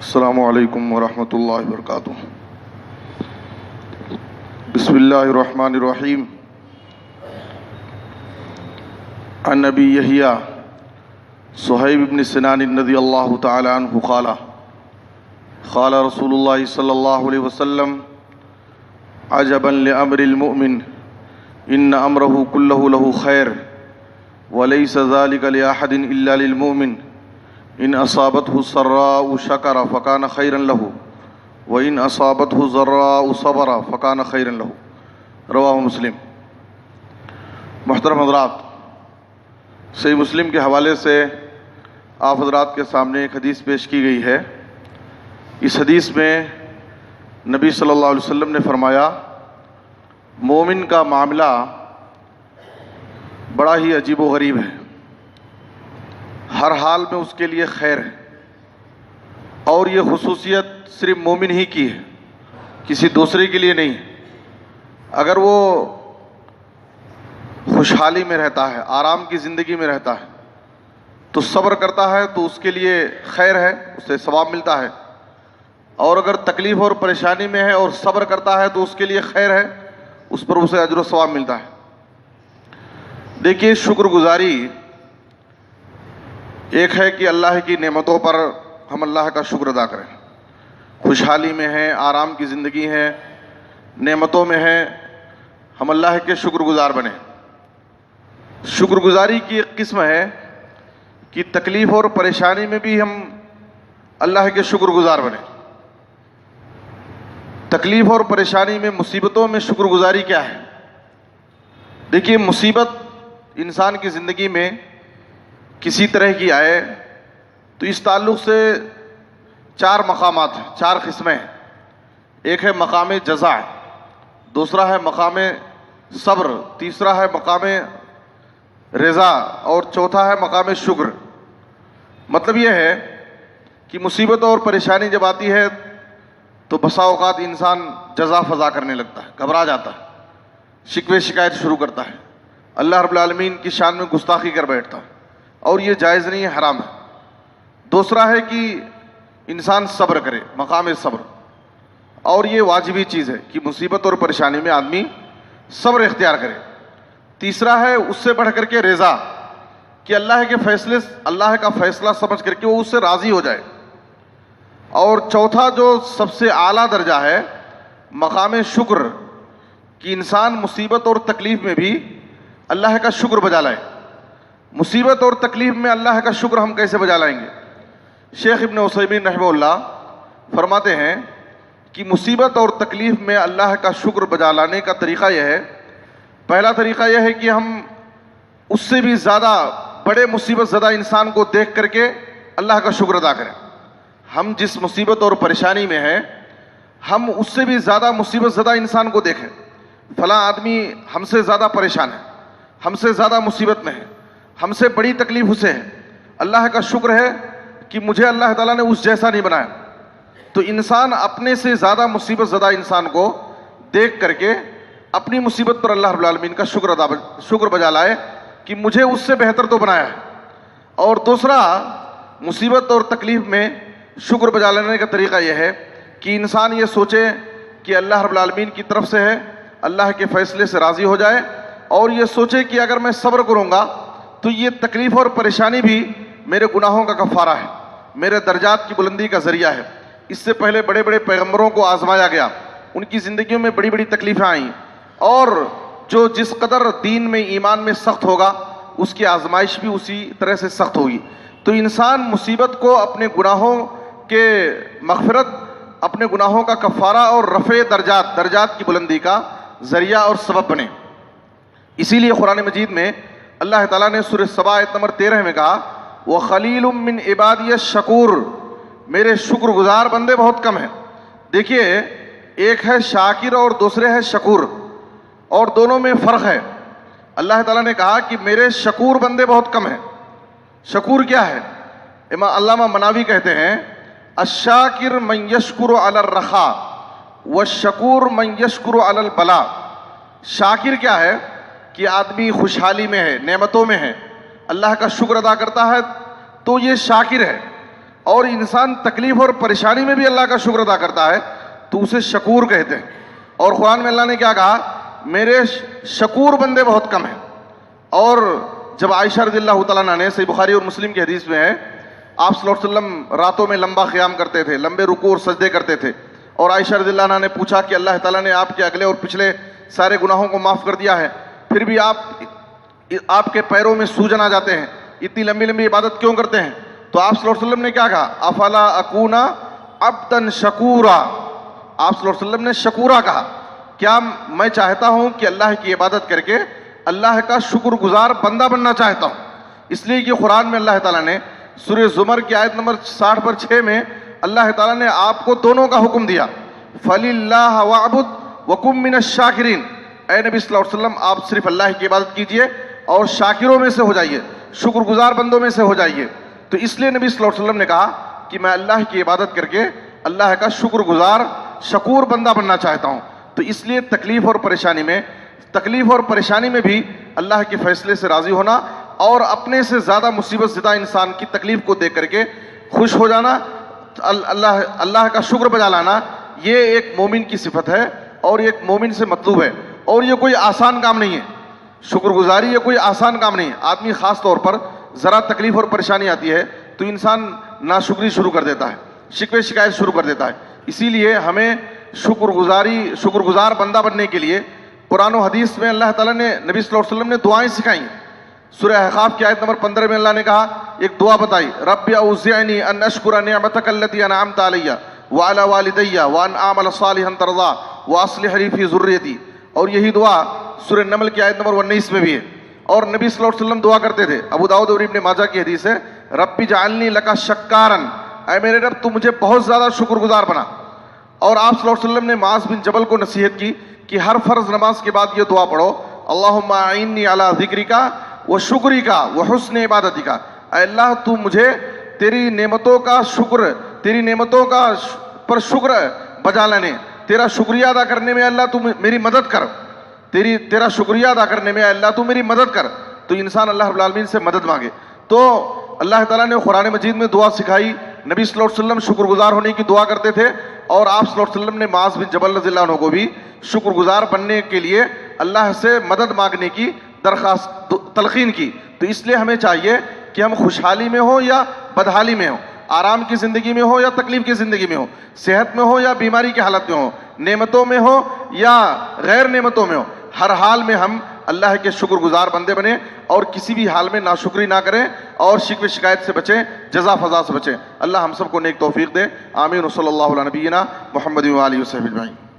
السلام علیکم ورحمۃ اللہ وبرکاتہ۔ بسم اللہ الرحمن الرحیم۔ عن ابی یحییٰ صہیب بن سنان رضی اللہ تعالی عنہ قال قال رسول اللہ صلی اللہ علیہ وسلم عجبا لامر المؤمن ان امرہ کلہ لہ خیر ولیس ذلک لأحد الا للمؤمن ان اصابته السراء شکر فکان خیرا لہ وان اصابته الضراء صبر فکان خیرا لہ۔ رواہ مسلم۔ محترم حضرات، صحیح مسلم کے حوالے سے آپ حضرات کے سامنے ایک حدیث پیش کی گئی ہے۔ اس حدیث میں نبی صلی اللہ علیہ وسلم نے فرمایا مومن کا معاملہ بڑا ہی عجیب و غریب ہے، ہر حال میں اس کے لیے خیر ہے، اور یہ خصوصیت صرف مومن ہی کی ہے، کسی دوسرے کے لیے نہیں۔ اگر وہ خوشحالی میں رہتا ہے، آرام کی زندگی میں رہتا ہے تو صبر کرتا ہے تو اس کے لیے خیر ہے، اسے ثواب ملتا ہے، اور اگر تکلیف اور پریشانی میں ہے اور صبر کرتا ہے تو اس کے لیے خیر ہے، اس پر اسے اجر و ثواب ملتا ہے۔ دیکھیے، شکر گزاری ایک ہے کہ اللہ کی نعمتوں پر ہم اللہ کا شکر ادا کریں، خوشحالی میں ہیں، آرام کی زندگی ہے، نعمتوں میں ہیں، ہم اللہ کے شکر گزار بنیں۔ شکر گزاری کی ایک قسم ہے کہ تکلیف اور پریشانی میں بھی ہم اللہ کے شکر گزار بنیں۔ تکلیف اور پریشانی میں، مصیبتوں میں شکر گزاری کیا ہے؟ دیکھیے، مصیبت انسان کی زندگی میں کسی طرح کی آئے تو اس تعلق سے چار مقامات ہیں، چار قسمیں ہیں۔ ایک ہے مقام جزا، دوسرا ہے مقام صبر، تیسرا ہے مقام رضا، اور چوتھا ہے مقام شکر۔ مطلب یہ ہے کہ مصیبت اور پریشانی جب آتی ہے تو بسا اوقات انسان جزا فضا کرنے لگتا ہے، گھبرا جاتا ہے، شکوے شکایت شروع کرتا ہے، اللہ رب العالمین کی شان میں گستاخی کر بیٹھتا ہے، اور یہ جائز نہیں ہے، حرام ہے۔ دوسرا ہے کہ انسان صبر کرے، مقام صبر، اور یہ واجبی چیز ہے کہ مصیبت اور پریشانی میں آدمی صبر اختیار کرے۔ تیسرا ہے اس سے بڑھ کر کے رضا، کہ اللہ کے فیصلے، اللہ کا فیصلہ سمجھ کر کے وہ اس سے راضی ہو جائے۔ اور چوتھا جو سب سے اعلیٰ درجہ ہے، مقام شکر، کہ انسان مصیبت اور تکلیف میں بھی اللہ کا شکر بجا لائے۔ مصیبت اور تکلیف میں اللہ کا شکر ہم کیسے بجا لائیں گے؟ شیخ ابن عثیمین رحمہ اللہ فرماتے ہیں کہ مصیبت اور تکلیف میں اللہ کا شکر بجا لانے کا طریقہ یہ ہے، پہلا طریقہ یہ ہے کہ ہم اس سے بھی زیادہ بڑے مصیبت زدہ انسان کو دیکھ کر کے اللہ کا شکر ادا کریں۔ ہم جس مصیبت اور پریشانی میں ہیں، ہم اس سے بھی زیادہ مصیبت زدہ انسان کو دیکھیں، فلاں آدمی ہم سے زیادہ پریشان ہے، ہم سے زیادہ مصیبت میں ہے، ہم سے بڑی تکلیف اسے ہے، اللہ کا شکر ہے کہ مجھے اللہ تعالیٰ نے اس جیسا نہیں بنایا۔ تو انسان اپنے سے زیادہ مصیبت زدہ انسان کو دیکھ کر کے اپنی مصیبت پر اللہ رب العالمین کا شکر بجا لائے کہ مجھے اس سے بہتر تو بنایا ہے۔ اور دوسرا، مصیبت اور تکلیف میں شکر بجا لینے کا طریقہ یہ ہے کہ انسان یہ سوچے کہ اللہ رب العالمین کی طرف سے ہے، اللہ کے فیصلے سے راضی ہو جائے، اور یہ سوچے کہ اگر میں صبر کروں گا تو یہ تکلیف اور پریشانی بھی میرے گناہوں کا کفارہ ہے، میرے درجات کی بلندی کا ذریعہ ہے۔ اس سے پہلے بڑے بڑے پیغمبروں کو آزمایا گیا، ان کی زندگیوں میں بڑی بڑی تکلیفیں آئیں، اور جو جس قدر دین میں، ایمان میں سخت ہوگا، اس کی آزمائش بھی اسی طرح سے سخت ہوگی۔ تو انسان مصیبت کو اپنے گناہوں کے مغفرت، اپنے گناہوں کا کفارہ اور رفع درجات کی بلندی کا ذریعہ اور سبب بنے۔ اسی لیے قرآن مجید میں اللہ تعالیٰ نے سورہ سبا آیت نمبر 13 میں کہا وَخَلِيلٌ مِّنْ عِبَادِيَ الشَّكُورُ، میرے شکر گزار بندے بہت کم ہیں۔ دیکھیے، ایک ہے شاکر اور دوسرے ہے شکور، اور دونوں میں فرق ہے۔ اللہ تعالیٰ نے کہا کہ میرے شکور بندے بہت کم ہیں۔ شکور کیا ہے؟ امام علامہ مناوی کہتے ہیں الشاکر من یشکر علی الرخاء والشکور من یشکر علی البلاء۔ شاکر کیا ہے؟ کہ آدمی خوشحالی میں ہے، نعمتوں میں ہے، اللہ کا شکر ادا کرتا ہے تو یہ شاکر ہے۔ اور انسان تکلیف اور پریشانی میں بھی اللہ کا شکر ادا کرتا ہے تو اسے شکور کہتے ہیں. اور قرآن میں اللہ نے کیا کہا؟ میرے شکور بندے بہت کم ہیں. اور جب عائشہ رضی اللہ تعالیٰ عنہا نے، صحیح بخاری اور مسلم کی حدیث میں ہے، آپ صلی اللہ علیہ وسلم راتوں میں لمبا قیام کرتے تھے، لمبے رکوع اور سجدے کرتے تھے. اور عائشہ رضی اللہ عنہا نے پوچھا کہ اللہ تعالیٰ نے آپ کے اگلے اور پچھلے سارے گناہوں کو معاف کر دیا ہے، پھر بھی آپ کے پیروں میں سوجن آ جاتے ہیں، اتنی لمبی لمبی عبادت کیوں کرتے ہیں؟ تو آپ صلی اللہ علیہ وسلم نے کیا کہا؟ افلا اکونا عبدا شکورا. آپ صلی اللہ علیہ وسلم نے شکورا کہا. کیا میں چاہتا ہوں کہ اللہ کی عبادت کر کے اللہ کا شکر گزار بندہ بننا چاہتا ہوں. اس لیے کہ قرآن میں اللہ تعالیٰ نے سورہ زمر کی آیت نمبر 60 پر 6 میں اللہ تعالیٰ نے آپ کو دونوں کا حکم دیا، فَلِلَّهَ وَعْبُدْ وَكُن مِّنَ الشَّاكِرِينَ. اے نبی صلی اللہ علیہ وسلم، آپ صرف اللہ کی عبادت کیجئے اور شاکروں میں سے ہو جائیے، شکر گزار بندوں میں سے ہو جائیے. تو اس لیے نبی صلی اللہ علیہ وسلم نے کہا کہ میں اللہ کی عبادت کر کے اللہ کا شکر گزار شکور بندہ بننا چاہتا ہوں. تو اس لیے تکلیف اور پریشانی میں بھی اللہ کے فیصلے سے راضی ہونا اور اپنے سے زیادہ مصیبت زدہ انسان کی تکلیف کو دیکھ کر کے خوش ہو جانا، اللہ کا شکر بجا لانا، یہ ایک مومن کی صفت ہے اور یہ ایک مومن سے مطلوب ہے. اور یہ کوئی آسان کام نہیں ہے. شکر گزاری یہ کوئی آسان کام نہیں ہے. آدمی خاص طور پر ذرا تکلیف اور پریشانی آتی ہے تو انسان ناشکری شروع کر دیتا ہے، شکوے شکایت شروع کر دیتا ہے. اسی لیے ہمیں شکر گزار بندہ بننے کے لیے قرآن و حدیث میں اللہ تعالیٰ نے، نبی صلی اللہ علیہ وسلم نے دعائیں سکھائیں. سورہ احقاف کی آیت نمبر 15 میں اللہ نے کہا، ایک دعا بتائی، رب اوزعنی ان اشکر نعمتک التی انعمت علی وعلی والدی وان اعمل صالحا ترضا واصلح لی فی ذریتی. اور یہی دعا سورہ نمل کی آیت نمبر 19 میں بھی ہے. اور نبی صلی اللہ علیہ وسلم دعا کرتے تھے، ابو داؤد اور ابن ماجہ کی حدیث ہے، رب اجعلنی لک شکارا، اے میرے رب تو مجھے بہت زیادہ شکر گزار بنا. اور آپ صلی اللہ علیہ وسلم نے معاذ بن جبل کو نصیحت کی کہ ہر فرض نماز کے بعد یہ دعا پڑھو، اللہم اعنی علی ذکرک و شکرک و حسن عبادتک. اے اللہ تو مجھے تیری نعمتوں کا پر شکر بجا لانے، تیرا شکریہ ادا کرنے میں اللہ تو میری مدد کر، تیرا شکریہ ادا کرنے میں اللہ تو میری مدد کر. تو انسان اللہ رب العالمین سے مدد مانگے. تو اللہ تعالیٰ نے قرآن مجید میں دعا سکھائی. نبی صلی اللہ علیہ وسلم شکر گزار ہونے کی دعا کرتے تھے اور آپ صلی اللہ علیہ وسلم نے معاذ بن جبل رضی اللہ عنہ کو بھی شکر گزار بننے کے لیے اللہ سے مدد مانگنے کی درخواست تلقین کی. تو اس لیے ہمیں چاہیے کہ ہم خوشحالی میں ہوں یا بدحالی میں ہوں، آرام کی زندگی میں ہو یا تکلیف کی زندگی میں ہو، صحت میں ہو یا بیماری کی حالت میں ہو، نعمتوں میں ہو یا غیر نعمتوں میں ہو، ہر حال میں ہم اللہ کے شکر گزار بندے بنیں اور کسی بھی حال میں ناشکری نہ کریں اور شکوے شکایت سے بچیں، جزا فضا سے بچیں. اللہ ہم سب کو نیک توفیق دے. آمین. صلی اللہ علیہ نبینا محمد و آلہ وصحبہ اجمعین.